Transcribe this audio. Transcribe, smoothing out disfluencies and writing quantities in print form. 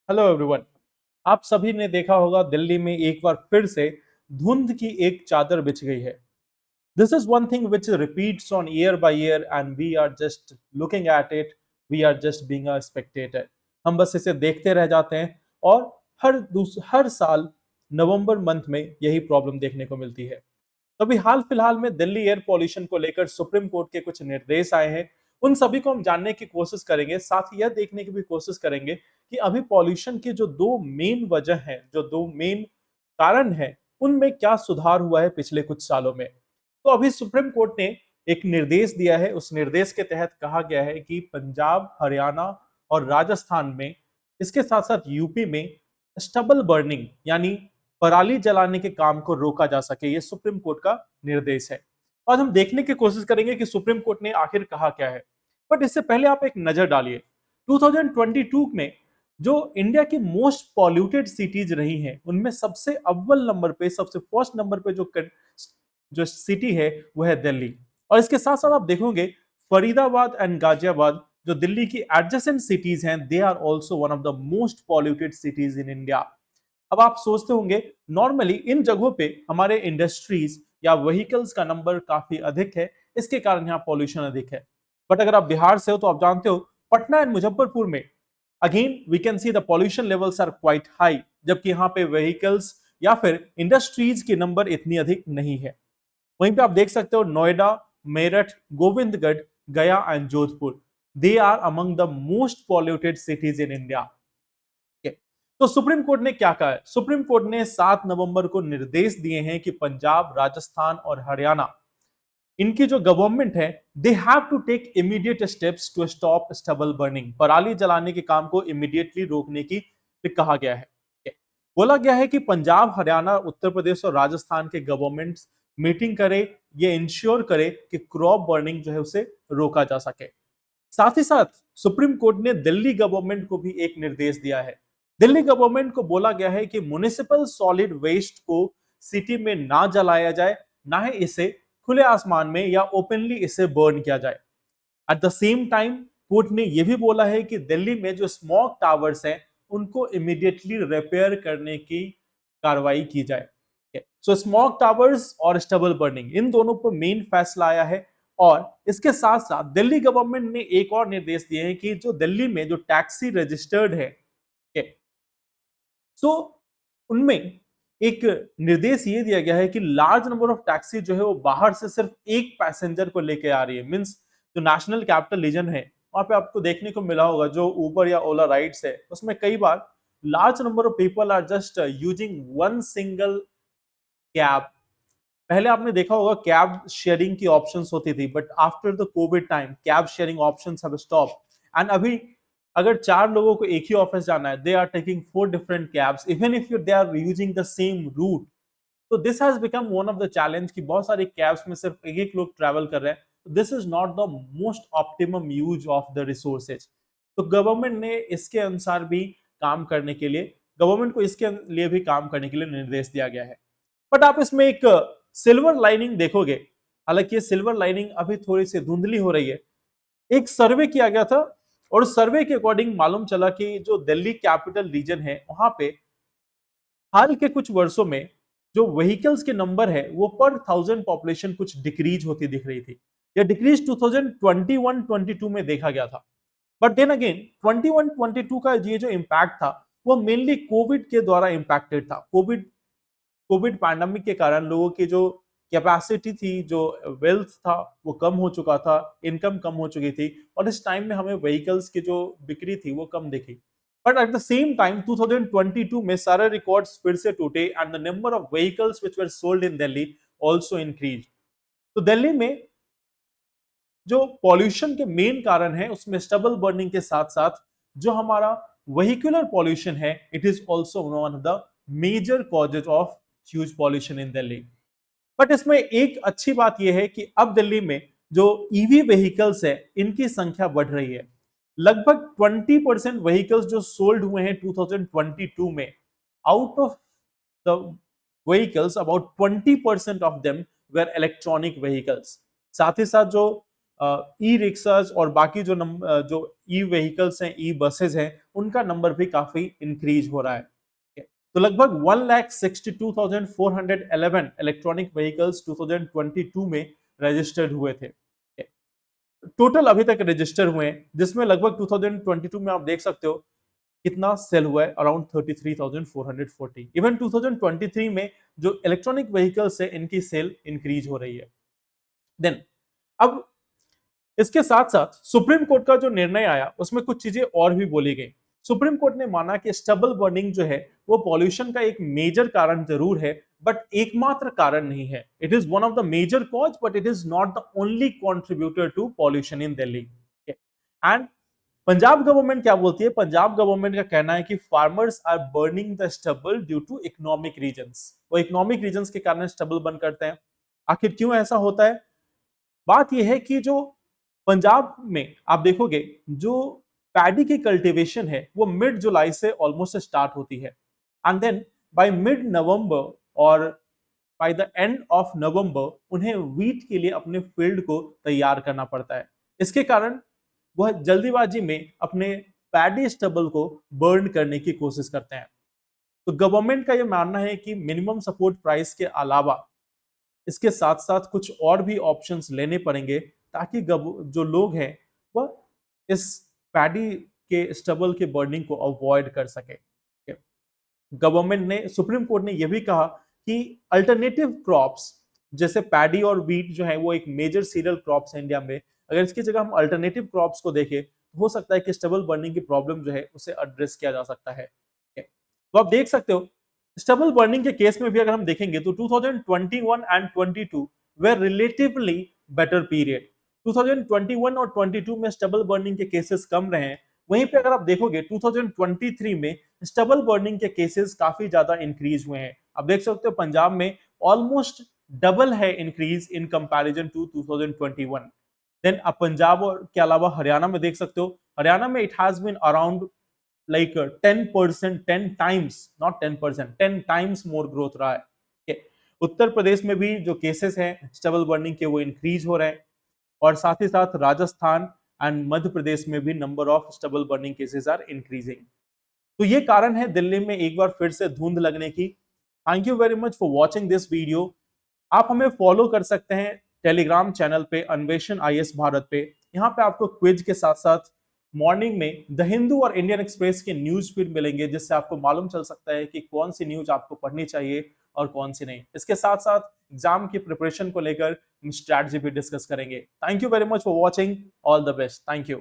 Hello everyone. आप सभी ने देखा होगा दिल्ली में एक बार फिर से धुंध की एक चादर बिछ गई है। This is one thing which repeats on year by year and we are just looking at it. We are just being a spectator. हम बस इसे देखते रह जाते हैं और हर साल नवंबर मंथ में यही प्रॉब्लम देखने को मिलती है। अभी हाल फिलहाल में दिल्ली एयर पॉल्यूशन को लेकर सुप्रीम कोर्ट के कुछ निर्देश आए हैं। उन सभी को हम जानने की कोशिश करेंगे, साथ ही यह देखने की भी कोशिश करेंगे कि अभी पॉल्यूशन की जो दो मेन वजह हैं, जो दो मेन कारण हैं, उनमें क्या सुधार हुआ है पिछले कुछ सालों में। तो अभी सुप्रीम कोर्ट ने एक निर्देश दिया है। उस निर्देश के तहत कहा गया है कि पंजाब, हरियाणा और राजस्थान में, इसके साथ साथ यूपी में स्टबल बर्निंग यानी पराली जलाने के काम को रोका जा सके। ये सुप्रीम कोर्ट का निर्देश है। आज हम देखने की कोशिश करेंगे कि सुप्रीम कोर्ट ने आखिर कहा क्या है। बट इससे पहले आप एक नजर डालिए 2022 में जो इंडिया की मोस्ट पॉल्यूटेड सिटीज रही हैं, उनमें सबसे अव्वल नंबर पे, सबसे फर्स्ट नंबर पे जो सिटी है वो है दिल्ली। और इसके साथ साथ आप देखोगे फरीदाबाद एंड गाजियाबाद जो दिल्ली की एडजेसेंट सिटीज हैं, they are also one of the most polluted cities in India. अब आप सोचते होंगे नॉर्मली इन जगहों पे हमारे इंडस्ट्रीज या व्हीकल्स का नंबर काफी अधिक है, इसके कारण यहाँ पॉल्यूशन अधिक है। बट अगर आप बिहार से हो तो आप जानते हो पटना एंड मुजफ्फरपुर में again we can see the pollution levels are quite high, जबकि यहाँ पे व्हीकल्स या फिर इंडस्ट्रीज के नंबर इतनी अधिक नहीं है। वहीं पे आप देख सकते हो Noida, Meerut, Gobindgarh, Gaya and Jodhpur, they are among the most polluted cities in India. तो सुप्रीम कोर्ट ने क्या कहा है? सुप्रीम कोर्ट ने 7 नवंबर को निर्देश दिए हैं कि पंजाब, राजस्थान और हरियाणा, इनकी जो गवर्नमेंट है, they have to take immediate steps to stop stubble burning. पराली जलाने के काम को इमीडिएटली रोकने की कहा गया है। बोला गया है कि पंजाब, हरियाणा, उत्तर प्रदेश और राजस्थान के गवर्नमेंट मीटिंग करे, ये इंश्योर करे कि क्रॉप बर्निंग जो है उसे रोका जा सके। साथ ही साथ सुप्रीम कोर्ट ने दिल्ली गवर्नमेंट को भी एक निर्देश दिया है। दिल्ली गवर्नमेंट को बोला गया है कि म्युनिसिपल सॉलिड वेस्ट को सिटी में ना जलाया जाए, ना ही इसे खुले आसमान में या ओपनली इसे बर्न किया जाए। At the same time court ने यह भी बोला है कि दिल्ली में जो स्मोक टावर्स हैं, उनको इमीडिएटली रिपेयर करने की कार्रवाई की जाए। सो स्मोक टावर्स और स्टबल बर्निंग, इन दोनों पर मेन फैसला आया है। और इसके साथ साथ दिल्ली गवर्नमेंट ने एक और निर्देश दिए हैं कि जो दिल्ली में जो टैक्सी रजिस्टर्ड है, सो उनमें एक निर्देश ये दिया गया है कि लार्ज नंबर ऑफ टैक्सी जो है वो बाहर से सिर्फ एक पैसेंजर को लेके आ रही है। मींस जो नेशनल कैपिटल रीजन है, वहां पे आपको देखने को मिला होगा जो उबर या ओला राइड्स है, उसमें कई बार large number of people are just using one single cab. पहले आपने देखा होगा कैब शेयरिंग की ऑप्शंस होती थी, but after the Covid time cab sharing options have stopped. And अभी अगर 4 लोगों को एक ही ऑफिस जाना है, they are taking 4 different cabs even if they are using the same route. तो this has become one of the challenge कि बहुत सारे कैब्स में सिर्फ एक एक लोग ट्रैवल कर रहे हैं। This is not the most optimum use of the resources. तो गवर्नमेंट ने इसके अनुसार भी काम करने के लिए, गवर्नमेंट को इसके लिए भी काम करने के लिए निर्देश दिया गया है। बट आप इसमें एक सिल्वर लाइनिंग देखोगे, हालांकि ये सिल्वर लाइनिंग अभी थोड़ी सी धुंधली हो रही है। एक सर्वे किया गया था और सर्वे के अकॉर्डिंग मालूम चला कि जो दिल्ली कैपिटल रीजन है, वहां पे हाल के कुछ वर्षों में जो व्हीकल्स के नंबर है वो पर 1000 पॉपुलेशन कुछ डिक्रीज होती दिख रही थी। यह डिक्रीज 2021-22 में देखा गया था। बट देन अगेन 21-22 का ये जो इम्पैक्ट था वो मेनली कोविड के द्वारा इम्पैक्टेड था। कोविड पैंडेमिक के कारण लोगों की जो कैपेसिटी थी, जो वेल्थ था, वो कम हो चुका था, इनकम कम हो चुकी थी, और इस टाइम में हमें व्हीकल्स की जो बिक्री थी वो कम दिखी। But at the same time 2022 में सारे रिकॉर्ड्स फिर से टूटे and the number of vehicles which were sold in Delhi also increase. तो दिल्ली में जो पॉल्यूशन के मेन कारण है उसमें स्टबल बर्निंग के साथ साथ जो हमारा व्हीकुलर पॉल्यूशन है, it is also one of the major causes of huge pollution in Delhi. But इसमें एक अच्छी बात यह है कि अब दिल्ली में जो ईवी व्हीकल्स है, इनकी संख्या बढ़ रही है। लगभग 20% व्हीकल्स जो सोल्ड हुए हैं 2022 में, out of the vehicles about 20% of them were electronic vehicles. साथ ही साथ जो ई रिक्शाज और बाकी जो ई व्हीकल्स हैं, ई बसेज हैं, उनका नंबर भी काफी इंक्रीज हो रहा है। तो लगभग 1,62,411 इलेक्ट्रॉनिक व्हीकल्स 2022 में रजिस्टर्ड हुए थे। टोटल अभी तक रजिस्टर हुए हैं, जिसमें लगभग 2022 में आप देख सकते हो कितना सेल हुआ है, अराउंड 33,440। इवन 2023 में जो इलेक्ट्रॉनिक व्हीकल्स है, इनकी सेल इंक्रीज हो रही है। देन अब इसके साथ साथ सुप्रीम कोर्ट का जो निर्णय आया, उसमें कुछ चीजें और भी बोली गई। सुप्रीम कोर्ट ने माना कि स्टबल बर्निंग जो है वो पॉल्यूशन का एक मेजर कारण जरूर है, बट एकमात्र कारण नहीं है। It is one of the major cause, but it is not the only contributor to pollution in Delhi. And Punjab government क्या बोलती है? पंजाब गवर्नमेंट का कहना है कि farmers are burning the stubble due to economic reasons. वो इकोनॉमिक रीजंस के कारण स्टबल बर्न करते हैं। आखिर क्यों ऐसा होता है? बात यह है कि जो पंजाब में आप देखोगे, जो पैडी की कल्टीवेशन है वो मिड जुलाई से ऑलमोस्ट स्टार्ट होती है, and then by mid November और by the end of November उन्हें व्हीट के लिए अपने फील्ड को तैयार करना पड़ता है। इसके कारण वह जल्दीबाजी में अपने पैडी स्टबल को बर्न करने की कोशिश करते हैं। तो गवर्नमेंट का यह मानना है कि मिनिमम सपोर्ट प्राइस के अलावा इसके साथ साथ कुछ और भी ऑप्शंस लेने पड़ेंगे, ताकि जो लोग हैं वह इस पैडी के स्टबल के बर्निंग को अवॉइड कर सके। गवर्नमेंट ने, सुप्रीम कोर्ट ने यह भी कहा कि अल्टरनेटिव क्रॉप्स जैसे पैडी और व्हीट जो है वो एक मेजर सीरियल क्रॉप्स है इंडिया में, अगर इसकी जगह हम अल्टरनेटिव क्रॉप्स को देखें तो हो सकता है कि स्टबल बर्निंग की प्रॉब्लम जो है उसे एड्रेस किया जा सकता है। तो आप देख सकते हो स्टबल बर्निंग के केस में भी अगर हम देखेंगे तो 2021 and 22 were relatively better period. 2021 और 22 में स्टबल बर्निंग के केसेस कम रहे हैं, वहीं पे अगर आप देखोगे 2023 में स्टबल बर्निंग के केसेस काफी ज्यादा इंक्रीज हुए हैं। आप देख सकते हो पंजाब में ऑलमोस्ट डबल है increase in comparison to 2021। Then अब पंजाब के अलावा हरियाणा में देख सकते हो, हरियाणा में it has been around like 10%, 10 times, not 10%, 10 times more growth रहा है। okay. उत्तर प्रदेश में भी जो केसेस हैं स्टबल बर्निंग के वो इंक्रीज हो रहे हैं, और साथ ही साथ राजस्थान एंड मध्य प्रदेश में भी number of stubble burning cases are increasing. तो ये कारण है दिल्ली में एक बार फिर से धुंध लगने की। Thank you very much for watching this video. आप हमें फॉलो कर सकते हैं टेलीग्राम चैनल पे अन्वेषण IAS भारत पे। यहाँ पे आपको क्विज के साथ साथ मॉर्निंग में द हिंदू और इंडियन एक्सप्रेस के न्यूज फीड मिलेंगे, जिससे आपको मालूम चल सकता है कि कौन सी न्यूज आपको पढ़नी चाहिए और कौन सी नहीं। इसके साथ साथ एग्जाम की प्रिपरेशन को लेकर हम स्ट्रैटेजी भी डिस्कस करेंगे। Thank you very much for watching. All the best. Thank you.